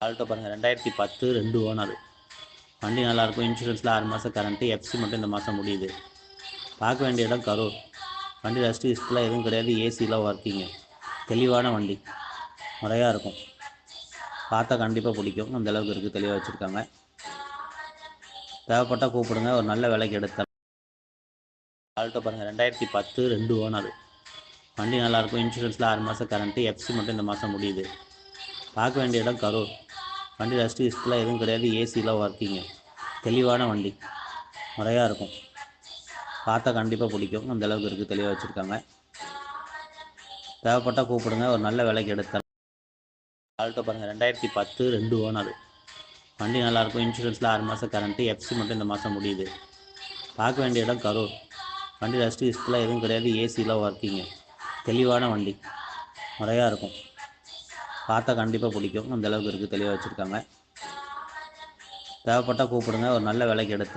Alto பாருங்கள் 2010 2 owner. வண்டி நல்லாயிருக்கும். இன்சூரன்ஸில் 6 மாதம் கரண்ட்டு. எஃப்சி மட்டும் இந்த மாதம் முடியுது. பார்க்க வேண்டிய இடம் கரூர். வண்டி ரஸ்ட்டு ஹிஸ்ட்ரிலாம் எதுவும் கிடையாது. ஏசிலாம் ஒர்க்கிங்கு. தெளிவான வண்டி முறையாக இருக்கும். பார்த்தா கண்டிப்பாக பிடிக்கும். அந்தளவுக்கு இருக்குது. தெளிவாக வச்சுருக்காங்க. தேவைப்பட்டால் கூப்பிடுங்க. ஒரு நல்ல விலைக்கு எடுத்து ஆல்டோ பாருங்கள் 2010 2 ஓனர். வண்டி நல்லாயிருக்கும். இன்சூரன்ஸில் 6 மாதம் கரண்ட்டு. எஃப்சி மட்டும் இந்த மாதம் முடியுது. பார்க்க வேண்டிய இடம் கரூர். வண்டி ரஸ்ட்டு ஹிஸ்ட்ரிலாம் எதுவும் கிடையாது. ஏசிலாம் ஒர்க்கிங்கு. தெளிவான வண்டி முறையாக இருக்கும். பார்த்தா கண்டிப்பாக பிடிக்கும். அந்தளவுக்கு இருக்குது. தெளிவாக வச்சுருக்காங்க. தேவைப்பட்டால் கூப்பிடுங்க. ஒரு நல்ல விலைக்கு எடுத்து ஆல்டோ பாருங்கள் 2010 2 ஓனர். வண்டி நல்லாயிருக்கும். இன்சூரன்ஸில் 6 மாதம் கரண்ட்டு. எஃப்சி மட்டும் இந்த மாதம் முடியுது. பார்க்க வேண்டிய இடம் கரூர். வண்டி ரஸ்ட்டு ஹிஸ்ட்ரிலாம் எதுவும் கிடையாது. ஏசிலாம் ஒர்க்கிங்கு. தெளிவான வண்டி முறையாக இருக்கும். பார்த்தா கண்டிப்பாக பிடிக்கும். அந்தளவுக்கு இருக்குது. தெளிவாக வச்சுருக்காங்க. தேவைப்பட்டால் கூப்பிடுங்க. ஒரு நல்ல விலைக்கு எடுத்து